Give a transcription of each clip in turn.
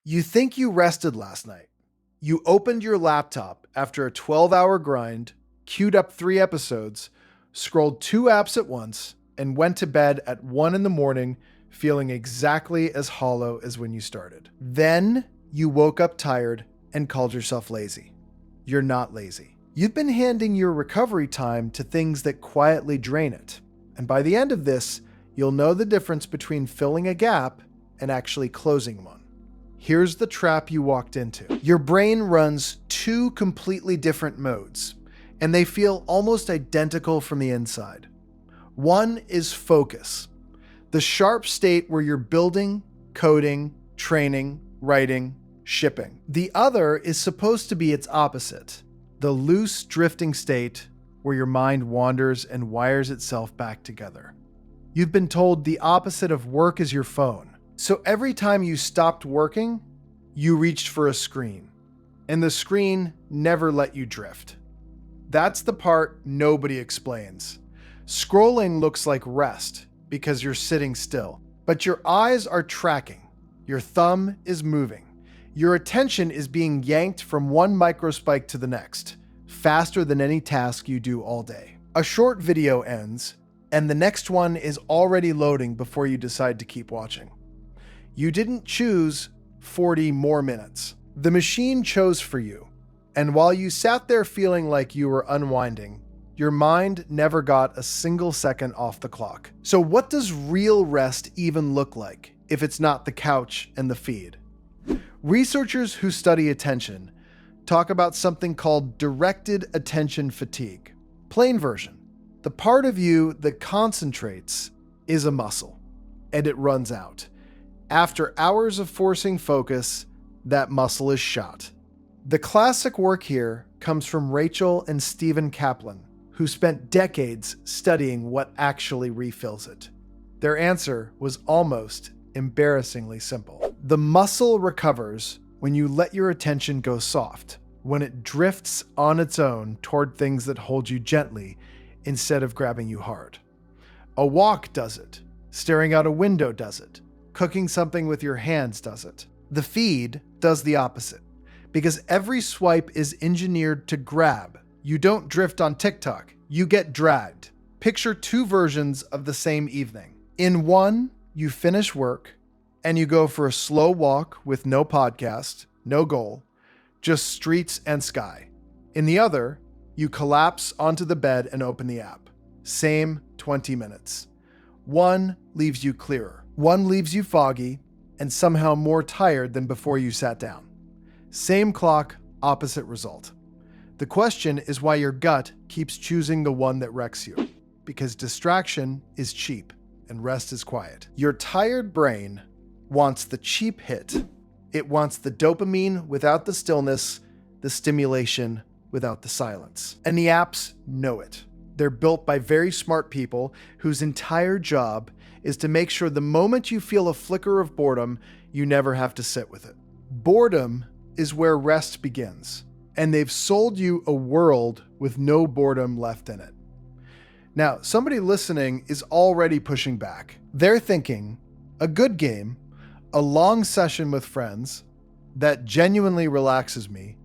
You think you rested last night. You opened your laptop after a 12-hour grind, queued up 3 episodes, scrolled 2 apps at once, and went to bed at 1 in the morning feeling exactly as hollow as when you started. Then you woke up tired and called yourself lazy. You're not lazy. You've been handing your recovery time to things that quietly drain it. And by the end of this, you'll know the difference between filling a gap and actually closing one. Here's the trap you walked into. Your brain runs 2 completely different modes, and they feel almost identical from the inside. One is focus, the sharp state where you're building, coding, training, writing, shipping. The other is supposed to be its opposite, the loose, drifting state where your mind wanders and wires itself back together. You've been told the opposite of work is your phone. So every time you stopped working, you reached for a screen, and the screen never let you drift. That's the part nobody explains. Scrolling looks like rest because you're sitting still, but your eyes are tracking. Your thumb is moving. Your attention is being yanked from one microspike to the next, faster than any task you do all day. A short video ends, and the next one is already loading before you decide to keep watching. You didn't choose 40 more minutes. The machine chose for you. And while you sat there feeling like you were unwinding, your mind never got a single second off the clock. So what does real rest even look like if it's not the couch and the feed? Researchers who study attention talk about something called directed attention fatigue. Plain version, the part of you that concentrates is a muscle, and it runs out. After hours of forcing focus, that muscle is shot. The classic work here comes from Rachel and Stephen Kaplan, who spent decades studying what actually refills it. Their answer was almost embarrassingly simple. The muscle recovers when you let your attention go soft, when it drifts on its own toward things that hold you gently instead of grabbing you hard. A walk does it. Staring out a window does it. Cooking something with your hands does it. The feed does the opposite, because every swipe is engineered to grab. You don't drift on TikTok, you get dragged. Picture 2 versions of the same evening. In one, you finish work and you go for a slow walk with no podcast, no goal, just streets and sky. In the other, you collapse onto the bed and open the app. Same 20 minutes. One leaves you clearer. One leaves you foggy and somehow more tired than before you sat down. Same clock, opposite result. The question is why your gut keeps choosing the one that wrecks you. Because distraction is cheap and rest is quiet. Your tired brain wants the cheap hit. It wants the dopamine without the stillness, the stimulation without the silence. And the apps know it. They're built by very smart people whose entire job is to make sure the moment you feel a flicker of boredom, you never have to sit with it. Boredom is where rest begins, and they've sold you a world with no boredom left in it. Now, somebody listening is already pushing back. They're thinking, a good game, a long session with friends that genuinely relaxes me,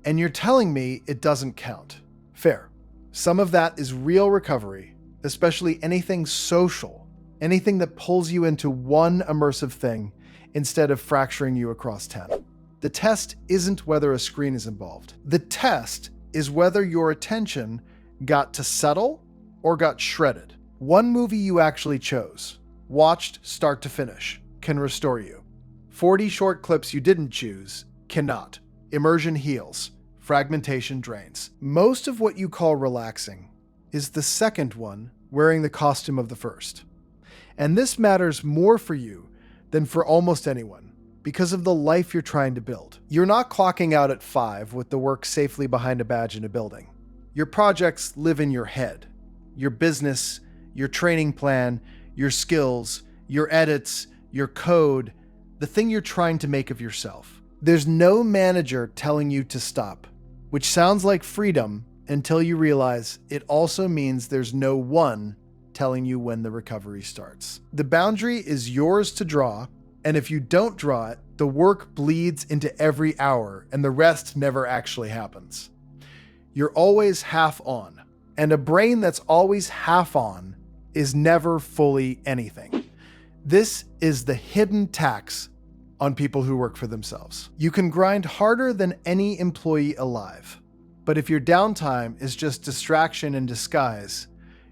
and you're telling me it doesn't count. Fair. Some of that is real recovery, especially anything social, anything that pulls you into one immersive thing instead of fracturing you across 10. The test isn't whether a screen is involved. The test is whether your attention got to settle or got shredded. One movie you actually chose, watched start to finish, can restore you. 40 short clips you didn't choose cannot. Immersion heals. Fragmentation drains. Most of what you call relaxing is the second one wearing the costume of the first. And this matters more for you than for almost anyone because of the life you're trying to build. You're not clocking out at 5 with the work safely behind a badge in a building. Your projects live in your head. Your business, your training plan, your skills, your edits, your code, the thing you're trying to make of yourself. There's no manager telling you to stop, which sounds like freedom until you realize it also means there's no one telling you when the recovery starts. The boundary is yours to draw, and if you don't draw it, The work bleeds into every hour, and the rest never actually happens. You're always half on, and a brain that's always half on is never fully anything. This is the hidden tax on people who work for themselves. You can grind harder than any employee alive, but if your downtime is just distraction in disguise,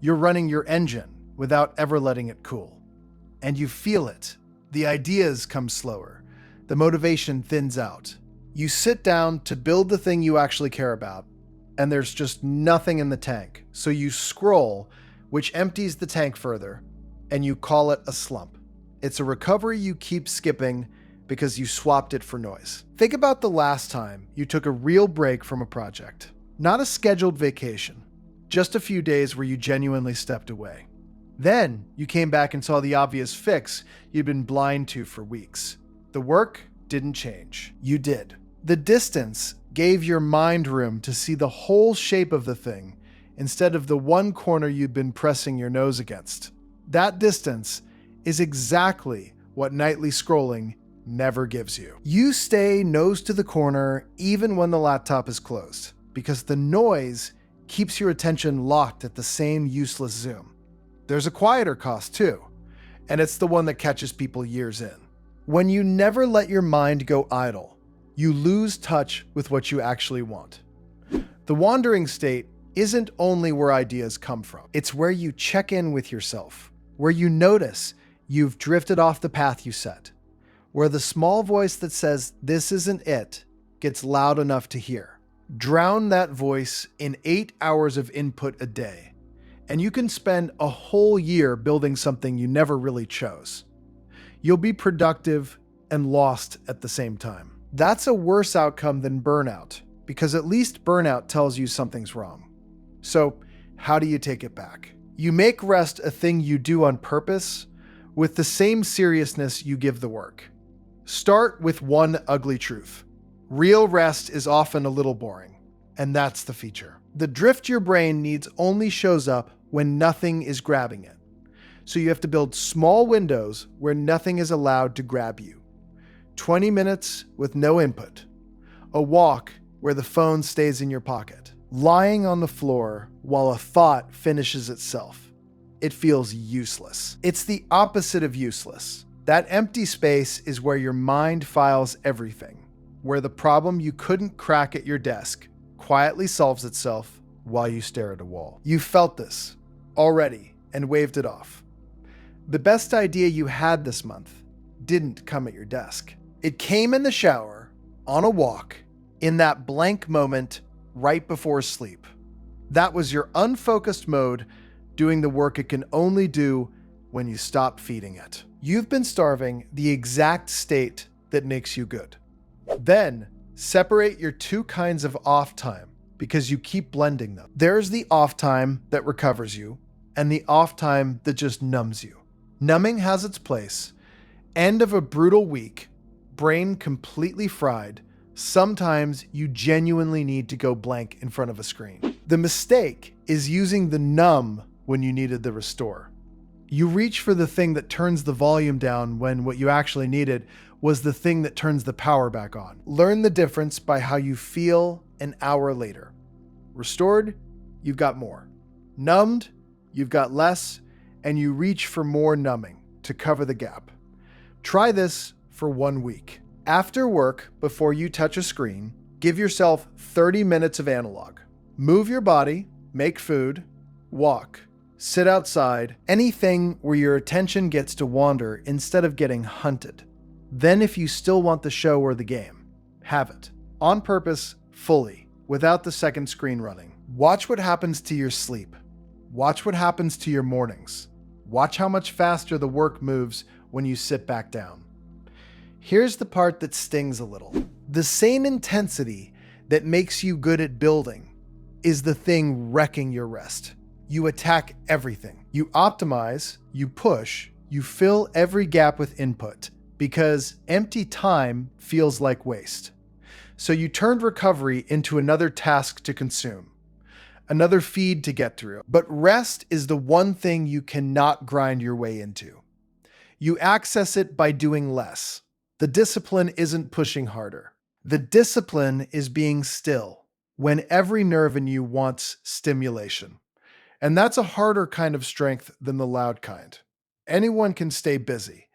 you're running your engine without ever letting it cool. And you feel it. The ideas come slower. The motivation thins out. You sit down to build the thing you actually care about, and there's just nothing in the tank. So you scroll, which empties the tank further, and you call it a slump. It's a recovery you keep skipping because you swapped it for noise. Think about the last time you took a real break from a project. Not a scheduled vacation, just a few days where you genuinely stepped away. Then you came back and saw the obvious fix you'd been blind to for weeks. The work didn't change. You did. The distance gave your mind room to see the whole shape of the thing instead of the one corner you'd been pressing your nose against. That distance is exactly what nightly scrolling never gives you. You stay nose to the corner even when the laptop is closed, because the noise keeps your attention locked at the same useless zoom. There's a quieter cost too, and it's the one that catches people years in. When you never let your mind go idle, you lose touch with what you actually want. The wandering state isn't only where ideas come from. It's where you check in with yourself, where you notice you've drifted off the path you set, where the small voice that says, "This isn't it," gets loud enough to hear. Drown that voice in 8 hours of input a day, and you can spend a whole year building something you never really chose. You'll be productive and lost at the same time. That's a worse outcome than burnout, because at least burnout tells you something's wrong. So, how do you take it back? You make rest a thing you do on purpose with the same seriousness you give the work. Start with one ugly truth. Real rest is often a little boring, and that's the feature. The drift your brain needs only shows up when nothing is grabbing it. So you have to build small windows where nothing is allowed to grab you. 20 minutes with no input. A walk where the phone stays in your pocket. Lying on the floor while a thought finishes itself. It feels useless. It's the opposite of useless. That empty space is where your mind files everything, where the problem you couldn't crack at your desk quietly solves itself while you stare at a wall. You felt this already and waved it off. The best idea you had this month didn't come at your desk. It came in the shower, on a walk, in that blank moment right before sleep. That was your unfocused mode doing the work it can only do when you stop feeding it. You've been starving the exact state that makes you good. Then separate your two kinds of off time because you keep blending them. There's the off time that recovers you and the off time that just numbs you. Numbing has its place. End of a brutal week, brain completely fried. Sometimes you genuinely need to go blank in front of a screen. The mistake is using the numb when you needed the restore. You reach for the thing that turns the volume down when what you actually needed was the thing that turns the power back on. Learn the difference by how you feel an hour later. Restored, you've got more. Numbed, you've got less, and you reach for more numbing to cover the gap. Try this for 1 week. After work, before you touch a screen, give yourself 30 minutes of analog. Move your body, make food, walk, sit outside, anything where your attention gets to wander instead of getting hunted. Then if you still want the show or the game, have it. On purpose, fully, without the second screen running. Watch what happens to your sleep. Watch what happens to your mornings. Watch how much faster the work moves when you sit back down. Here's the part that stings a little. The same intensity that makes you good at building is the thing wrecking your rest. You attack everything. You optimize, you push, you fill every gap with input because empty time feels like waste. So you turned recovery into another task to consume, another feed to get through. But rest is the one thing you cannot grind your way into. You access it by doing less. The discipline isn't pushing harder. The discipline is being still when every nerve in you wants stimulation. And that's a harder kind of strength than the loud kind. Anyone can stay busy.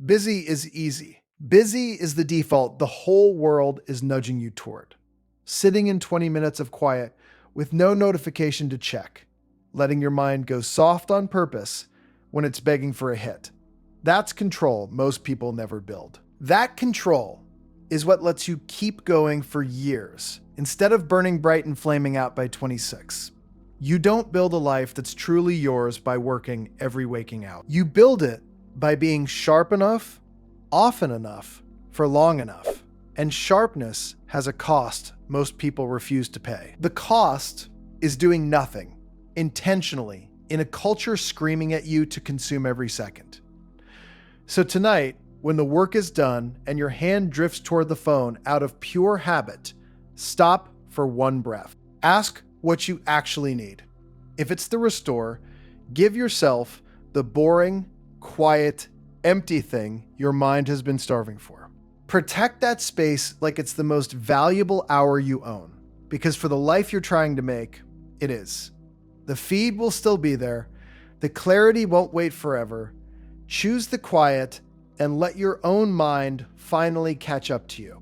Busy is easy. Busy is the default the whole world is nudging you toward. Sitting in 20 minutes of quiet with no notification to check. Letting your mind go soft on purpose when it's begging for a hit. That's control most people never build. That control is what lets you keep going for years instead of burning bright and flaming out by 26. You don't build a life that's truly yours by working every waking hour. You build it by being sharp enough, often enough, for long enough. And sharpness has a cost most people refuse to pay. The cost is doing nothing, intentionally, in a culture screaming at you to consume every second. So tonight, when the work is done and your hand drifts toward the phone out of pure habit, stop for one breath. Ask what you actually need. If it's the restore, give yourself the boring, quiet, empty thing your mind has been starving for. Protect that space like it's the most valuable hour you own, because for the life you're trying to make, it is. The feed will still be there. The clarity won't wait forever. Choose the quiet and let your own mind finally catch up to you.